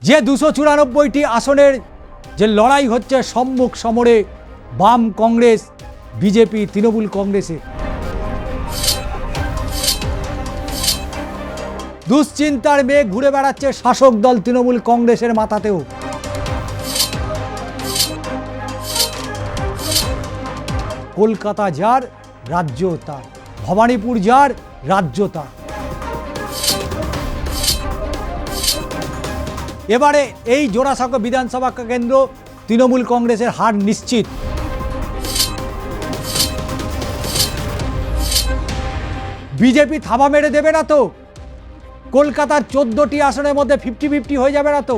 যে 294টি আসনের যে লড়াই হচ্ছে সম্মুখ সমরে বাম কংগ্রেস বিজেপি তৃণমূল কংগ্রেসের, দুশ্চিন্তার মেঘ ঘুরে বেড়াচ্ছে শাসক দল তৃণমূল কংগ্রেসের মাথাতেও। কলকাতা যার রাজ্য তার, ভবানীপুর যার রাজ্য তার। এবারে এই জোড়াসাঁকো বিধানসভা কেন্দ্র তৃণমূল কংগ্রেসের হার নিশ্চিত। বিজেপি থাবা মেরে দেবে না তো? কলকাতার 14টি আসনের মধ্যে 50-50 হয়ে যাবে না তো?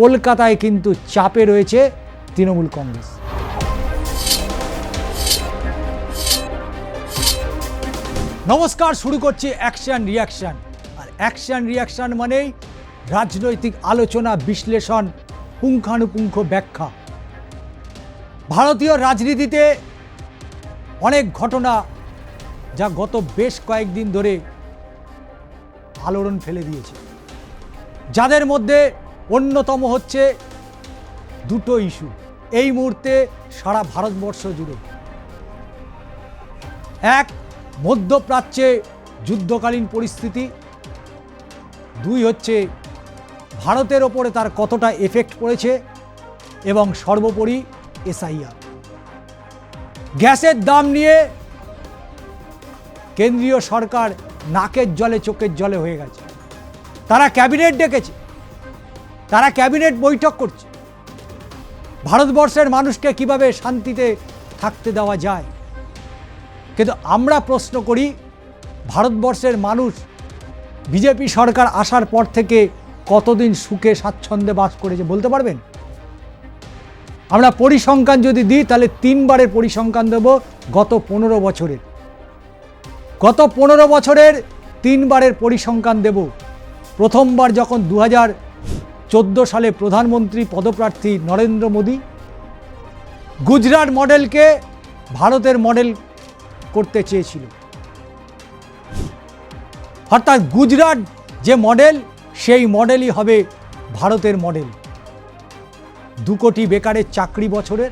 কলকাতায় কিন্তু চাপে রয়েছে তৃণমূল কংগ্রেস। নমস্কার, শুরু করছি অ্যাকশন রিয়াকশন। আর অ্যাকশন রিয়াকশন মানেই রাজনৈতিক আলোচনা, বিশ্লেষণ, পুঙ্খানুপুঙ্খ ব্যাখ্যা। ভারতীয় রাজনীতিতে অনেক ঘটনা যা গত বেশ কয়েকদিন ধরে আলোড়ন ফেলে দিয়েছে, যাদের মধ্যে অন্যতম হচ্ছে দুটো ইস্যু এই মুহূর্তে সারা ভারতবর্ষ জুড়ে। এক, মধ্যপ্রাচ্যে যুদ্ধকালীন পরিস্থিতি। দুই হচ্ছে ভারতের ওপরে তার কতটা এফেক্ট পড়েছে, এবং সর্বোপরি এসআইআর। গ্যাসের দাম নিয়ে কেন্দ্রীয় সরকার নাকের জলে চোখের জলে হয়ে গেছে। তারা ক্যাবিনেট ডেকেছে, তারা ক্যাবিনেট বৈঠক করছে। ভারতবর্ষের মানুষকে কিভাবে শান্তিতে থাকতে দেওয়া যায়। কিন্তু আমরা প্রশ্ন করি, ভারতবর্ষের মানুষ বিজেপি সরকার আসার পর থেকে কতদিন সুখে স্বাচ্ছন্দ্যে বাস করেছে বলতে পারবেন? আমরা পরিসংখ্যান যদি দিই তাহলে 3 বারের পরিসংখ্যান দেব গত 15 বছরের। গত 15 বছরের 3 বারের পরিসংখ্যান দেব। প্রথমবার যখন 2014 সালে প্রধানমন্ত্রী পদপ্রার্থী নরেন্দ্র মোদী গুজরাট মডেলকে ভারতের মডেল করতে চেয়েছিল, অর্থাৎ গুজরাট যে মডেল সেই মডেলই হবে ভারতের মডেল। 2 কোটি বেকারের চাকরি বছরের,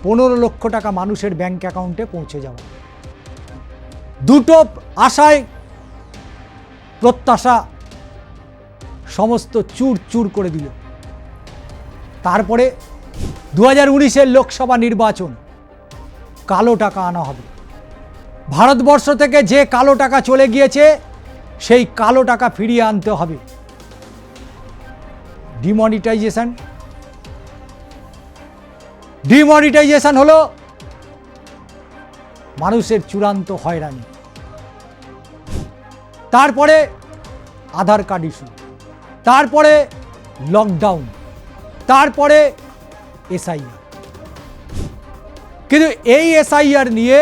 15 লক্ষ টাকা মানুষের ব্যাংক অ্যাকাউন্টে পৌঁছে যাওয়া। দুটো আশায় প্রত্যাশা সমস্ত চুর চুর করে দিল। তারপরে 2019-এর লোকসভা নির্বাচন, কালো টাকা আনা হবে। ভারতবর্ষ থেকে যে কালো টাকা চলে গিয়েছে সেই কালো টাকা ফিরিয়ে আনতে হবে। ডিমনিটাইজেশন হলো মানুষের চূড়ান্ত হয়রানি। তারপরে আধার কার্ড ইস্যু, তারপরে লকডাউন, তারপরে এসআইআর। কিন্তু এই এসআইআর নিয়ে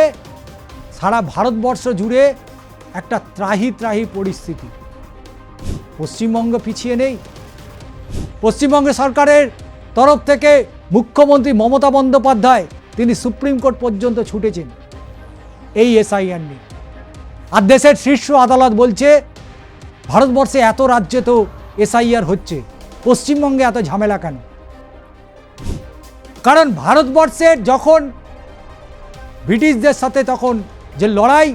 সারা ভারতবর্ষ জুড়ে একটা ত্রাহি ত্রাহি পরিস্থিতি। পশ্চিমবঙ্গ পিছিয়ে নেই। পশ্চিমবঙ্গ সরকারের তরফ থেকে মুখ্যমন্ত্রী মমতা বন্দ্যোপাধ্যায় তিনি সুপ্রিম কোর্ট পর্যন্ত ছুটেছেন এই এসআইআর নিয়ে। আর দেশের শীর্ষ আদালত বলছে ভারতবর্ষে এত রাজ্যে তো এসআইআর হচ্ছে, পশ্চিমবঙ্গে এত ঝামেলা কেন? কারণ ভারতবর্ষের যখন ব্রিটিশদের সাথে তখন যে লড়াই,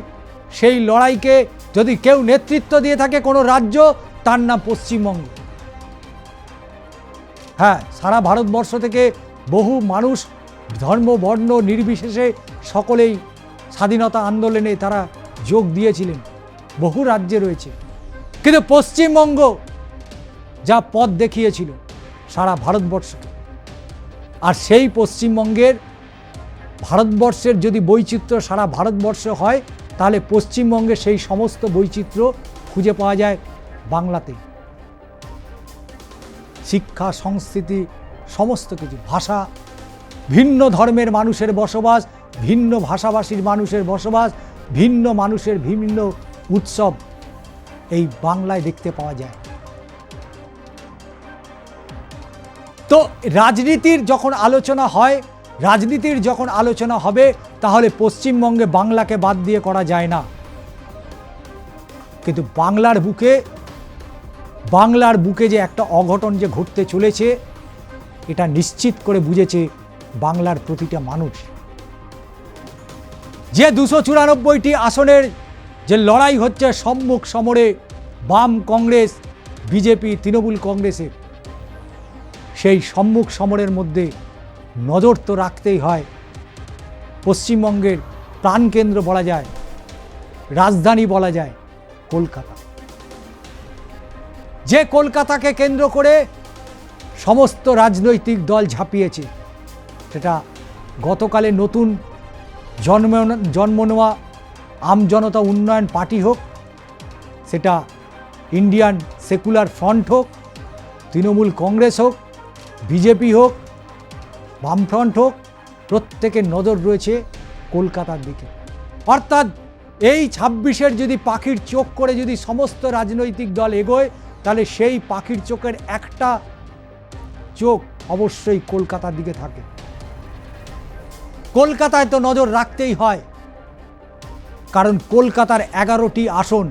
সেই লড়াইকে যদি কেউ নেতৃত্ব দিয়ে থাকে কোনো রাজ্য, তার নাম পশ্চিমবঙ্গ। হ্যাঁ, সারা ভারতবর্ষ থেকে বহু মানুষ ধর্ম বর্ণ নির্বিশেষে সকলেই স্বাধীনতা আন্দোলনে তারা যোগ দিয়েছিলেন, বহু রাজ্যে রয়েছে। কিন্তু পশ্চিমবঙ্গ যা পথ দেখিয়েছিল সারা ভারতবর্ষকে, আর সেই পশ্চিমবঙ্গের, ভারতবর্ষের যদি বৈচিত্র্য সারা ভারতবর্ষে হয় তাহলে পশ্চিমবঙ্গে সেই সমস্ত বৈচিত্র্য খুঁজে পাওয়া যায় বাংলাতে। শিক্ষা, সংস্কৃতি, সমস্ত কিছু, ভাষা, ভিন্ন ধর্মের মানুষের বসবাস, ভিন্ন ভাষাভাষীর মানুষের বসবাস, ভিন্ন মানুষের ভিন্ন উৎসব এই বাংলায় দেখতে পাওয়া যায়। তো রাজনীতির যখন আলোচনা হয়, রাজনীতির যখন আলোচনা হবে, তাহলে পশ্চিমবঙ্গে বাংলাকে বাদ দিয়ে করা যায় না। কিন্তু বাংলার বুকে বাংলার বুকে যে একটা অঘটন যে ঘটতে চলেছে এটা নিশ্চিত করে বুঝেছে বাংলার প্রতিটা মানুষ। যে 294টি আসনের যে লড়াই হচ্ছে সম্মুখ সমরে বাম কংগ্রেস, বিজেপি, তৃণমূল কংগ্রেসের, সেই সম্মুখ সমরের মধ্যে নজর তো রাখতেই হয় পশ্চিমবঙ্গের প্রাণকেন্দ্র বলা যায়, রাজধানী বলা যায় কলকাতা। যে কলকাতাকে কেন্দ্র করে সমস্ত রাজনৈতিক দল ঝাঁপিয়েছে, সেটা গতকালে নতুন জন্ম নেওয়া আমজনতা উন্নয়ন পার্টি হোক, সেটা ইন্ডিয়ান সেকুলার ফ্রন্ট হোক, তৃণমূল কংগ্রেস হোক, বিজেপি হোক, বামফ্রন্ট হোক, প্রত্যেকের নজর রয়েছে কলকাতার দিকে। অর্থাৎ এই 26-এর যদি পাখির চোখ করে যদি সমস্ত রাজনৈতিক দল এগোয়, তাহলে সেই পাখির চোখের একটা চোখ অবশ্যই কলকাতার দিকে থাকে। কলকাতায় তো নজর রাখতেই হয়, কারণ কলকাতার 11টি আসন,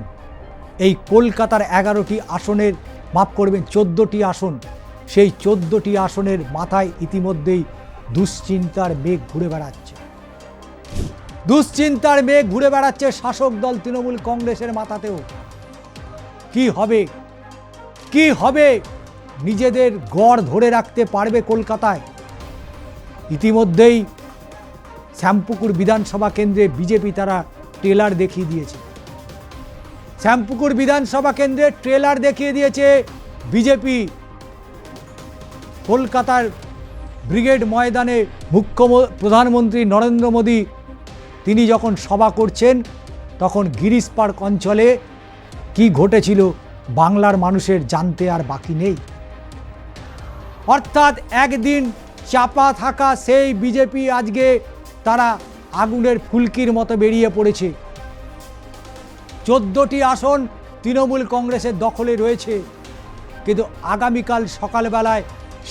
এই কলকাতার 11টি আসনের, মাফ করবেন 14টি আসন, সেই 14টি আসনের মাথায় ইতিমধ্যেই দুশ্চিন্তার মেঘ ঘুরে বেড়াচ্ছে। দুশ্চিন্তার মেঘ ঘুরে বেড়াচ্ছে শাসক দল তৃণমূল কংগ্রেসের মাথাতেও। কি হবে, কি হবে? নিজেদের গড় ধরে রাখতে পারবে কলকাতায়? ইতিমধ্যেই শ্যামপুকুর বিধানসভা কেন্দ্রে বিজেপি তারা ট্রেলার দেখিয়ে দিয়েছে। শ্যামপুকুর বিধানসভা কেন্দ্রে ট্রেলার দেখিয়ে দিয়েছে বিজেপি। কলকাতার ব্রিগেড ময়দানে প্রধানমন্ত্রী নরেন্দ্র মোদী তিনি যখন সভা করছেন, তখন গিরিশ পার্ক অঞ্চলে কি ঘটেছিল বাংলার মানুষের জানতে আর বাকি নেই। অর্থাৎ একদিন চাপা থাকা সেই বিজেপি আজকে তারা আগুনের ফুলকির মতো বেরিয়ে পড়েছে। 14টি আসন তৃণমূল কংগ্রেসের দখলে রয়েছে, কিন্তু আগামীকাল সকালবেলায়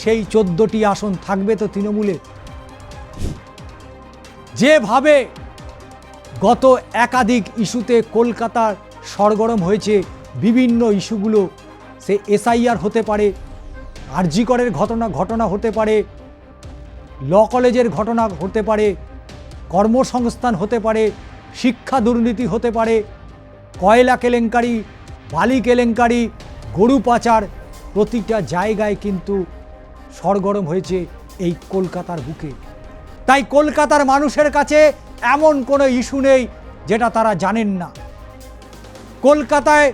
সেই 14টি আসন থাকবে তো তৃণমূলে। যেভাবে গত একাধিক ইস্যুতে কলকাতার সরগরম হয়েছে, বিভিন্ন ইস্যুগুলো, সে এসআইআর হতে পারে, আরজি করের ঘটনা হতে পারে, ল কলেজের ঘটনা হতে পারে, কর্মসংস্থান হতে পারে, শিক্ষা দুর্নীতি হতে পারে, কয়লা কেলেঙ্কারি, বালি কেলেঙ্কারি, গরু পাচার, প্রতিটা জায়গায় কিন্তু সরগরম হয়েছে এই কলকাতার বুকে। তাই কলকাতার মানুষের কাছে এমন কোনো ইস্যু নেই যেটা তারা জানেন না। কলকাতায়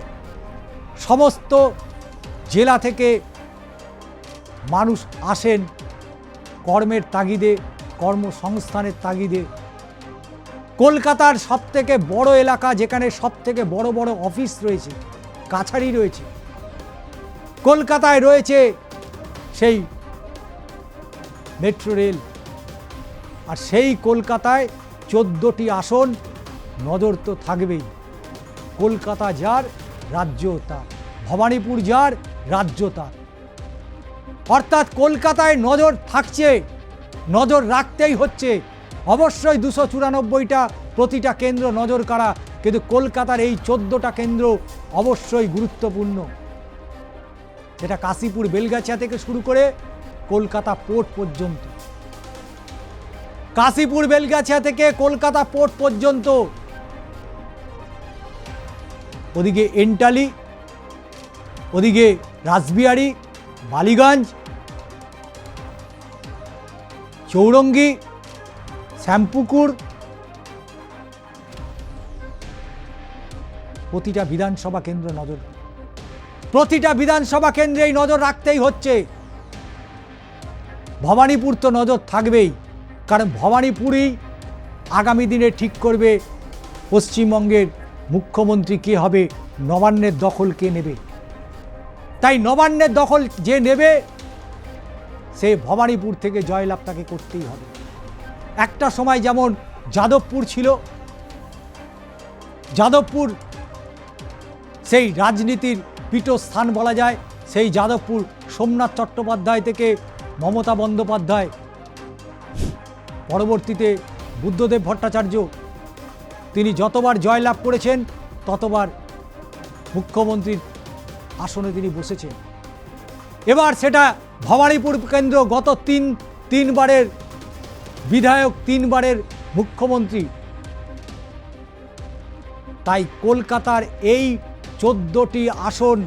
সমস্ত জেলা থেকে মানুষ আসেন কর্মের তাগিদে, কর্মসংস্থানের তাগিদে। কলকাতার সবথেকে বড় এলাকা, যেখানে সবথেকে বড় বড় অফিস রয়েছে, কাছারি রয়েছে, কলকাতায় রয়েছে সেই মেট্রো রেল। আর সেই কলকাতায় 14টি আসন, নজর তো থাকবেই। কলকাতা যার, রাজ্য তার, ভবানীপুর যার, রাজ্য তার। অর্থাৎ কলকাতায় নজর থাকছে, নজর রাখতেই হচ্ছে। অবশ্যই 294টা প্রতিটা কেন্দ্র নজর কাড়া, কিন্তু কলকাতার এই 14টা কেন্দ্র অবশ্যই গুরুত্বপূর্ণ। সেটা কাশীপুর বেলগাছিয়া থেকে শুরু করে কলকাতা পোর্ট পর্যন্ত, কাশীপুর বেলগাছিয়া থেকে কলকাতা পোর্ট পর্যন্ত, ওদিকে এন্টালি, ওদিকে রাসবিহারী, বালিগঞ্জ, চৌরঙ্গি, শ্যামপুকুর, প্রতিটা বিধানসভা কেন্দ্র নজর, প্রতিটা বিধানসভা কেন্দ্রেই নজর রাখতেই হচ্ছে। ভবানীপুর তো নজর থাকবেই, কারণ ভবানীপুরই আগামী দিনে ঠিক করবে পশ্চিমবঙ্গের মুখ্যমন্ত্রী কে হবে, নবান্নের দখল কে নেবে। তাই নবান্নের দখল যে নেবে, সে ভবানীপুর থেকে জয়লাভ তাকে করতেই হবে। একটা সময় যেমন যাদবপুর ছিল, যাদবপুর সেই রাজনীতির পীঠস্থান বলা যায়। সেই যাদবপুর সোমনাথ চট্টোপাধ্যায় থেকে মমতা বন্দ্যোপাধ্যায়, পরবর্তীতে বুদ্ধদেব ভট্টাচার্য, তিনি যতবার জয়লাভ করেছেন ততবার মুখ্যমন্ত্রীর আসনে তিনি বসেছেন। এবার সেটা ভবানীপুর কেন্দ্র, গত তিনবারের বিধায়ক, তিনবারের মুখ্যমন্ত্রী। তাই কলকাতার এই 14টি আসন,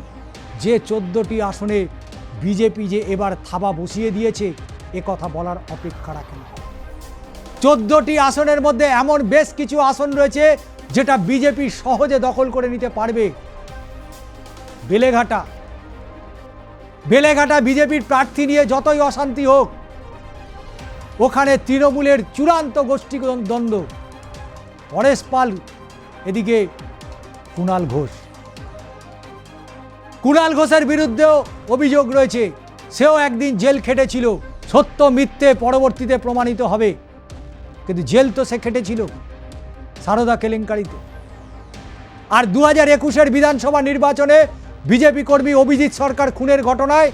যে 14টি আসনে বিজেপি যে এবার থাবা বসিয়ে দিয়েছে, এ কথা বলার অপেক্ষা রাখে না। 14টি আসনের মধ্যে এমন বেশ কিছু আসন রয়েছে যেটা বিজেপি সহজে দখল করে নিতে পারবে। বেলেঘাটা বিজেপির প্রার্থী নিয়ে যতই অশান্তি হোক, ওখানে তৃণমূলের চূড়ান্ত গোষ্ঠী দ্বন্দ্ব। পরেশ পাল, এদিকে কুণাল ঘোষের বিরুদ্ধেও অভিযোগ রয়েছে, সেও একদিন জেল খেটেছিল। সত্য মিথ্যে পরবর্তীতে প্রমাণিত হবে, কিন্তু জেল তো সে খেটেছিল সারদা কেলেঙ্কারিতে। আর 2021-এর বিধানসভা নির্বাচনে বিজেপি কর্মী অভিজিৎ সরকার খুনের ঘটনায়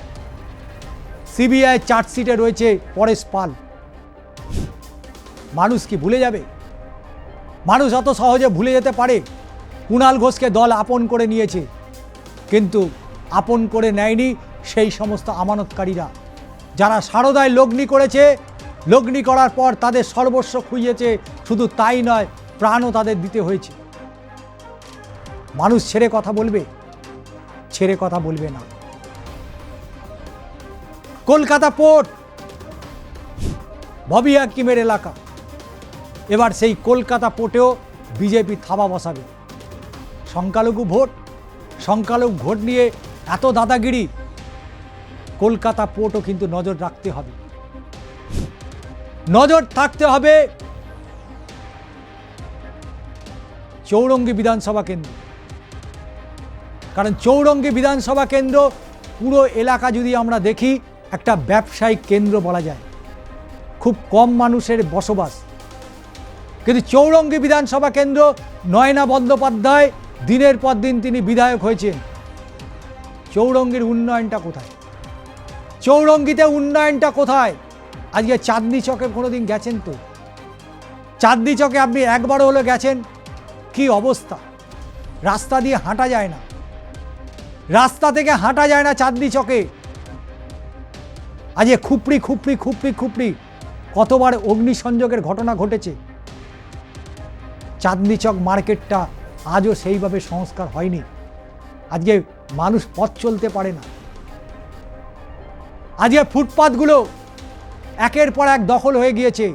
সিবিআই চার্জশিটে রয়েছে পরেশ পাল। মানুষ কি ভুলে যাবে? মানুষ অত সহজে ভুলে যেতে পারে? কুণাল ঘোষকে দল আপন করে নিয়েছে, কিন্তু আপন করে নেয়নি সেই সমস্ত আমানতকারীরা, যারা সারদায় লগ্নি করেছে। লগ্নি করার পর তাদের সর্বস্ব খুইয়েছে, শুধু তাই নয়, প্রাণও তাদের দিতে হয়েছে। মানুষ ছেড়ে কথা বলবে? ছেড়ে কথা বলবে না। কলকাতা পোর্ট ববি হাকিমের এলাকা, এবার সেই কলকাতা পোর্টেও বিজেপি থাবা বসাবে। সংখ্যালঘু ভোট নিয়ে এত দাদাগিরি, কলকাতা পোর্টও কিন্তু নজর রাখতে হবে। নজর থাকতে হবে চৌরঙ্গী বিধানসভা কেন্দ্র, কারণ চৌরঙ্গী বিধানসভা কেন্দ্র পুরো এলাকা যদি আমরা দেখি, একটা ব্যবসায়িক কেন্দ্র বলা যায়। খুব কম মানুষের বসবাস, কিন্তু চৌরঙ্গী বিধানসভা কেন্দ্র, নয়না বন্দ্যোপাধ্যায় দিনের পর দিন তিনি বিধায়ক হয়েছেন। চৌরঙ্গীর উন্নয়নটা কোথায়? চৌরঙ্গীতে উন্নয়নটা কোথায়? আজকে চাঁদনি চকে কোনোদিন গেছেন তো? চাঁদনি চকে আপনি একবারও হলে গেছেন? কি অবস্থা! রাস্তা দিয়ে হাঁটা যায় না, রাস্তা থেকে হাঁটা যায় না চাঁদনি চকে। আজকে খুপড়ি কতবার অগ্নিসংযোগের ঘটনা ঘটেছে। চাঁদনি চক মার্কেটটা আজও সেইভাবে সংস্কার হয়নি। আজকে মানুষ পথ চলতে পারে না। আজকে ফুটপাথগুলো একের পর এক দখল হয়ে গিয়েছে।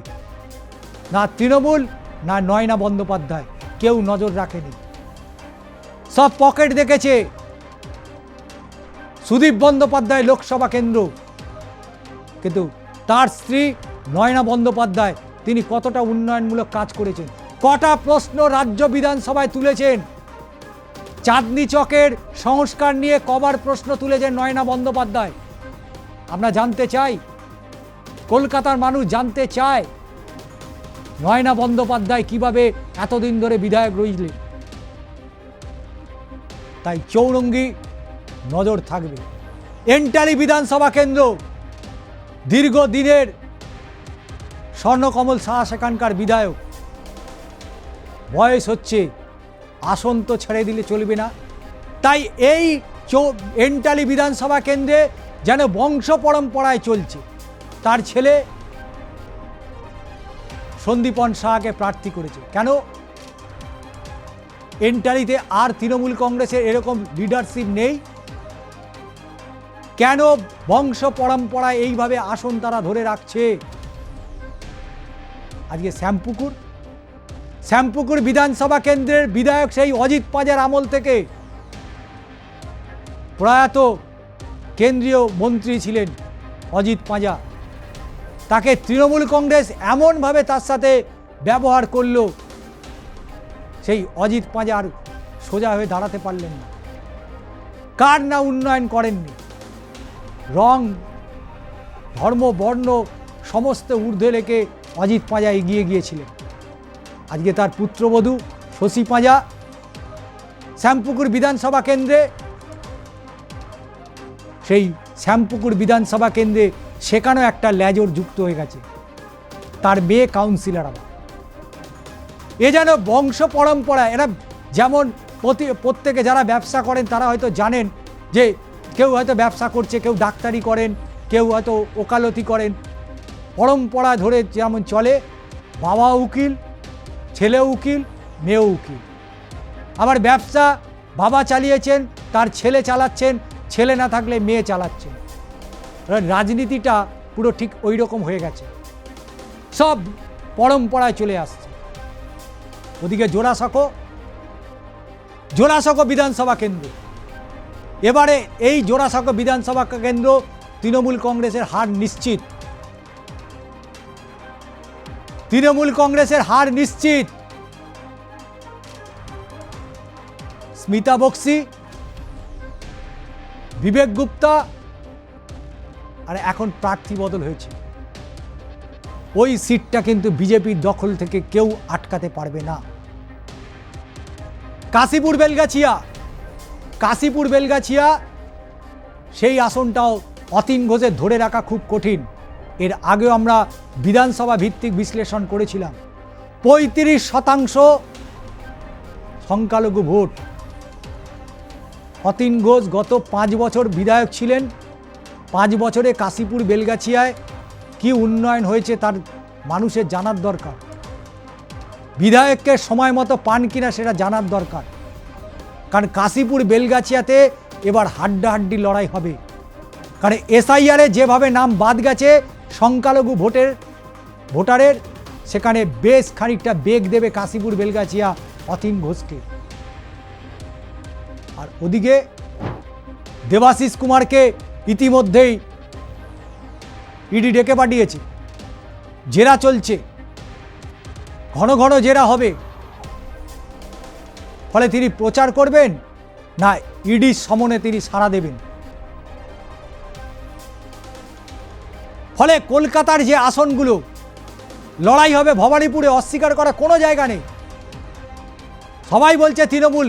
না তৃণমূল, না নয়না বন্দ্যোপাধ্যায়, কেউ নজর রাখেনি। সব পকেট দেখেছে। সুদীপ বন্দ্যোপাধ্যায় লোকসভা কেন্দ্র, কিন্তু তার স্ত্রী নয়না বন্দ্যোপাধ্যায় তিনি কতটা উন্নয়নমূলক কাজ করেছেন, কটা প্রশ্ন রাজ্য বিধানসভায় তুলেছেন। চাঁদনি চকের সংস্কার নিয়ে কবার প্রশ্ন তুলেছেন নয়না বন্দ্যোপাধ্যায়? আমরা জানতে চাই, কলকাতার মানুষ জানতে চায় নয়না বন্দ্যোপাধ্যায় কিভাবে এতদিন ধরে বিধায়ক রইলেন। তাই চৌরঙ্গী নজর থাকবে। এন্টালি বিধানসভা কেন্দ্র, দীর্ঘদিনের স্বর্ণকমল সাহা সেখানকার বিধায়ক। বয়স হচ্ছে, আসন তো ছেড়ে দিলে চলবে না। তাই এই এন্টালি বিধানসভা কেন্দ্রে যেন বংশ পরম্পরায় চলছে। তার ছেলে সন্দীপন সাহাকে প্রার্থী করেছে। কেন? এন্টালিতে আর তৃণমূল কংগ্রেসের এরকম লিডারশিপ নেই। কেন বংশ পরম্পরায় এইভাবে আসন তারা ধরে রাখছে? আজকে শ্যামপুকুর বিধানসভা কেন্দ্রের বিধায়ক সেই অজিত পাঁজার আমল থেকে, প্রয়াত কেন্দ্রীয় মন্ত্রী ছিলেন অজিত পাঁজা। তাকে তৃণমূল কংগ্রেস এমনভাবে তার সাথে ব্যবহার করল, সেই অজিত পাঁজা আর সোজা হয়ে দাঁড়াতে পারলেন না। কার না উন্নয়ন করেননি? রং, ধর্ম, বর্ণ সমস্ত ঊর্ধ্বে রেখে অজিত পাঁজা এগিয়ে গিয়েছিলেন। আজকে তার পুত্রবধূ শশী পাঁজা শ্যামপুকুর বিধানসভা কেন্দ্রে, সেই শ্যামপুকুর বিধানসভা কেন্দ্রে সেখানেও একটা লেজর যুক্ত হয়ে গেছে, তার মেয়ে কাউন্সিলর। আবার এ যেন বংশ পরম্পরা। এরা যেমন প্রত্যেকে যারা ব্যবসা করেন তারা হয়তো জানেন, যে কেউ হয়তো ব্যবসা করছে, কেউ ডাক্তারি করেন, কেউ হয়তো ওকালতি করেন, পরম্পরা ধরে যেমন চলে, বাবা উকিল, ছেলেও উকিল, মেয়েও উকিল। আবার ব্যবসা বাবা চালিয়েছেন, তার ছেলে চালাচ্ছেন, ছেলে না থাকলে মেয়ে চালাচ্ছেন। রাজনীতিটা পুরো ঠিক ওই রকম হয়ে গেছে, সব পরম্পরায় চলে আসছে। ওদিকে জোড়াসাঁকো বিধানসভা কেন্দ্র, এবারে এই জোড়াসাঁকো বিধানসভা কেন্দ্র তৃণমূল কংগ্রেসের হার নিশ্চিত। তৃণমূল কংগ্রেসের হার নিশ্চিত। স্মিতা বক্সি, বিবেক গুপ্তা, আর এখন প্রার্থী বদল হয়েছে। ওই সিটটা কিন্তু বিজেপির দখল থেকে কেউ আটকাতে পারবে না। কাশীপুর বেলগাছিয়া সেই আসনটাও অতীন ঘোষের ধরে রাখা খুব কঠিন। এর আগেও আমরা বিধানসভা ভিত্তিক বিশ্লেষণ করেছিলাম। 35% সংখ্যালঘু ভোট। অতীন ঘোষ গত 5 বছর বিধায়ক ছিলেন। 5 বছরে কাশীপুর বেলগাছিয়ায় কি উন্নয়ন হয়েছে তার মানুষের জানার দরকার। বিধায়ককে সময় মতো পান কিনা সেটা জানার দরকার। কারণ কাশীপুর বেলগাছিয়াতে এবার হাড্ডাহাড্ডি লড়াই হবে। কারণ এসআইআরে যেভাবে নাম বাদ গেছে সংখ্যালঘু ভোটারের, সেখানে বেশ খানিকটা বেগ দেবে কাশীপুর বেলগাছিয়া অতীন ঘোষকে। আর ওদিকে দেবাশিস কুমারকে ইতিমধ্যেই ইডি ডেকে পাঠিয়েছে, জেরা চলছে, ঘন ঘন জেরা হবে। ফলে তিনি প্রচার করবেন না ইডির সমনে তিনি সাড়া দেবেন। ফলে কলকাতার যে আসনগুলো লড়াই হবে, ভবানীপুরে অস্বীকার করা কোনো জায়গা নেই। সবাই বলছে তৃণমূল,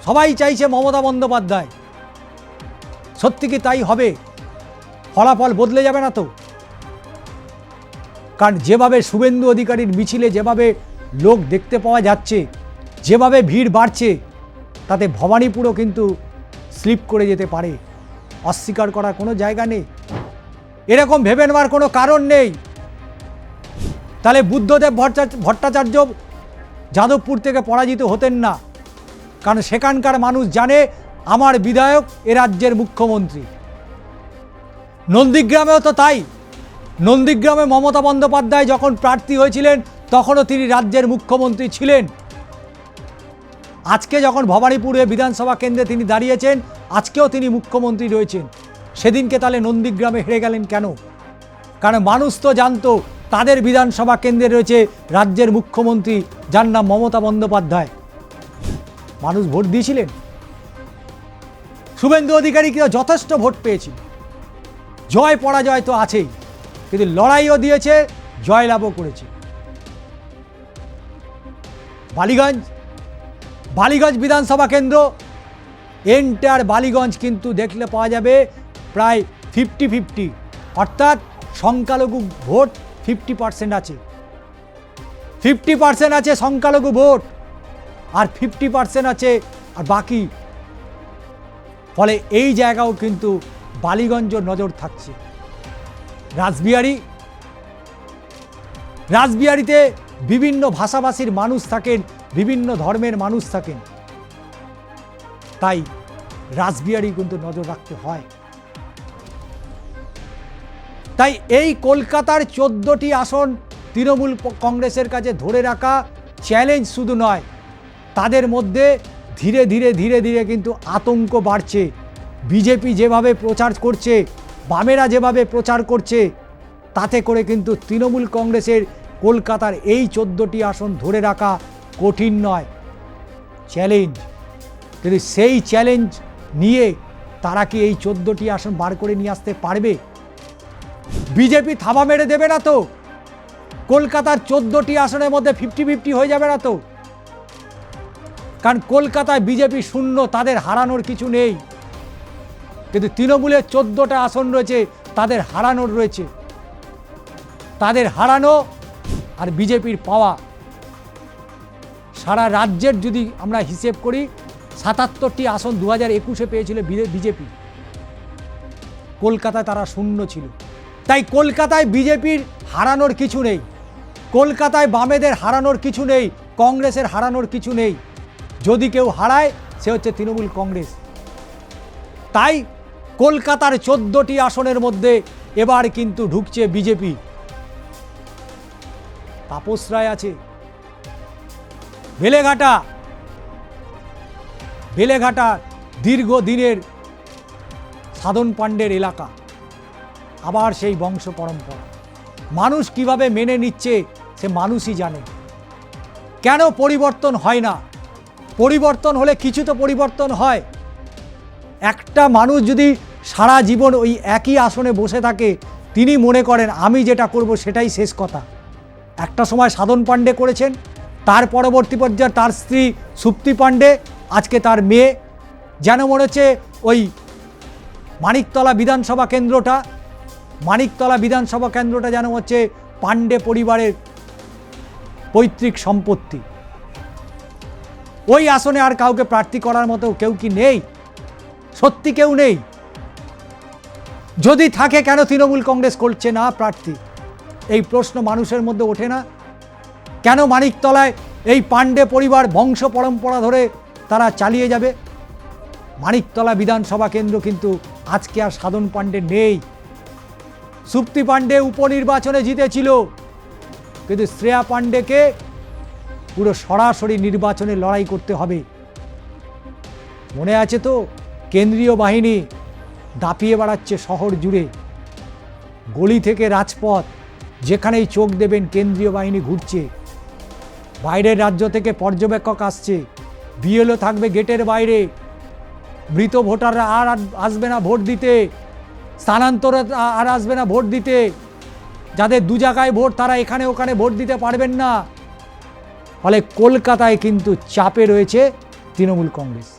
সবাই চাইছে মমতা বন্দ্যোপাধ্যায়। সত্যি কি তাই হবে? ফলাফল বদলে যাবে না তো? কারণ যেভাবে শুভেন্দু অধিকারীর মিছিলে যেভাবে লোক দেখতে পাওয়া যাচ্ছে, যেভাবে ভিড় বাড়ছে, তাতে ভবানীপুরও কিন্তু স্লিপ করে যেতে পারে। অস্বীকার করার কোনো জায়গা নেই, এরকম ভেবে নেওয়ার কোনো কারণ নেই। তাহলে বুদ্ধদেব ভট্টাচার্য যাদবপুর থেকে পরাজিত হতেন না, কারণ সেখানকার মানুষ জানে আমার বিধায়ক এ রাজ্যের মুখ্যমন্ত্রী। নন্দীগ্রামেও তো তাই। নন্দীগ্রামে মমতা বন্দ্যোপাধ্যায় যখন প্রার্থী হয়েছিলেন তখনও তিনি রাজ্যের মুখ্যমন্ত্রী ছিলেন। আজকে যখন ভবানীপুরে বিধানসভা কেন্দ্রে তিনি দাঁড়িয়েছেন, আজকেও তিনি মুখ্যমন্ত্রী রয়েছেন। সেদিনকে তাহলে নন্দীগ্রামে হেরে গেলেন কেন? কারণ মানুষ তো জানতো তাদের বিধানসভা কেন্দ্রে রয়েছে রাজ্যের মুখ্যমন্ত্রী, যার নাম মমতা বন্দ্যোপাধ্যায়। মানুষ ভোট দিয়েছিলেন। শুভেন্দু অধিকারীকে যথেষ্ট ভোট পেয়েছিল, জয় পরাজয় তো আছেই, কিন্তু লড়াইও দিয়েছে, জয়লাভও করেছে। বালিগঞ্জ বিধানসভা কেন্দ্র, এন্টার বালিগঞ্জ কিন্তু দেখলে পাওয়া যাবে প্রায় 50-50, অর্থাৎ সংখ্যালঘু ভোট 50% আছে। 50% আছে সংখ্যালঘু ভোট, আর 50% আছে আর বাকি। ফলে এই জায়গাও কিন্তু বালিগঞ্জ নজর থাকছে। রাসবিহারীতে বিভিন্ন ভাষাভাষীর মানুষ থাকেন, বিভিন্ন ধর্মের মানুষ থাকেন, তাই রাসবিহারী কিন্তু নজর রাখতে হয়। তাই এই কলকাতার 14টি আসন তৃণমূল কংগ্রেসের কাছে ধরে রাখা চ্যালেঞ্জ শুধু নয়, তাদের মধ্যে ধীরে ধীরে কিন্তু আতঙ্ক বাড়ছে। বিজেপি যেভাবে প্রচার করছে, বামেরা যেভাবে প্রচার করছে, তাতে করে কিন্তু তৃণমূল কংগ্রেসের কলকাতার এই 14টি আসন ধরে রাখা কঠিন নয়, চ্যালেঞ্জ। কিন্তু সেই চ্যালেঞ্জ নিয়ে তারা কি এই 14টি আসন বার করে নিয়ে আসতে পারবে? বিজেপি থাবা মেরে দেবে না তো? কলকাতার 14টি আসনের মধ্যে 50-50 হয়ে যাবে না তো? কারণ কলকাতায় বিজেপি শূন্য, তাদের হারানোর কিছু নেই। কিন্তু তৃণমূলের 14টা আসন রয়েছে, তাদের হারানোর রয়েছে। তাদের হারানো আর বিজেপির পাওয়া, সারা রাজ্যের যদি আমরা হিসেব করি, 77টি আসন 2021-এ পেয়েছিল বিজেপি, কলকাতায় তারা শূন্য ছিল। তাই কলকাতায় বিজেপির হারানোর কিছু নেই, কলকাতায় বামেদের হারানোর কিছু নেই, কংগ্রেসের হারানোর কিছু নেই। যদি কেউ হারায় সে হচ্ছে তৃণমূল কংগ্রেস। তাই কলকাতার 14টি আসনের মধ্যে এবার কিন্তু ঢুকছে বিজেপি। তাপস রায় আছে, বেলেঘাটা দীর্ঘদিনের সাধন পাণ্ডের এলাকা, আবার সেই বংশ পরম্পরা। মানুষ কিভাবে মেনে নিচ্ছে সে মানুষই জানে। কেন পরিবর্তন হয় না? পরিবর্তন হলে কিছু তো পরিবর্তন হয়। একটা মানুষ যদি সারা জীবন ওই একই আসনে বসে থাকে, তিনি মনে করেন আমি যেটা করব সেটাই শেষ কথা। একটা সময় সাধন পাণ্ডে করেছেন, তার পরবর্তী পর্যায়ে তার স্ত্রী সুপ্তি পাণ্ডে, আজকে তার মেয়ে। যেন মনে হচ্ছে ওই মানিকতলা বিধানসভা কেন্দ্রটা যেন হচ্ছে পাণ্ডে পরিবারের পৈতৃক সম্পত্তি। ওই আসনে আর কাউকে প্রার্থী করার মতো কেউ কি নেই? সত্যি কেউ নেই। যদি থাকে কেন তৃণমূল কংগ্রেস করছে না প্রার্থী? এই প্রশ্ন মানুষের মধ্যে ওঠে না? কেন মানিকতলায় এই পাণ্ডে পরিবার বংশ পরম্পরা ধরে তারা চালিয়ে যাবে? মানিকতলা বিধানসভা কেন্দ্র কিন্তু আজকে আর সাধন পাণ্ডে নেই। সুপ্তি পাণ্ডে উপনির্বাচনে জিতেছিল, কিন্তু শ্রেয়া পাণ্ডেকে পুরো সরাসরি নির্বাচনে লড়াই করতে হবে। মনে আছে তো, কেন্দ্রীয় বাহিনী দাপিয়ে বেড়াচ্ছে শহর জুড়ে, গলি থেকে রাজপথ, যেখানেই চোখ দেবেন কেন্দ্রীয় বাহিনী ঘুরছে। বাইরের রাজ্য থেকে পর্যবেক্ষক আসছে, বিএলও থাকবে গেটের বাইরে। মৃত ভোটাররা আর আসবে না ভোট দিতে, স্থানান্তর আর আসবে না ভোট দিতে। যাদের দু জায়গায় ভোট তারা এখানে ওখানে ভোট দিতে পারবেন না। ফলে কলকাতায় কিন্তু চাপে রয়েছে তৃণমূল কংগ্রেস।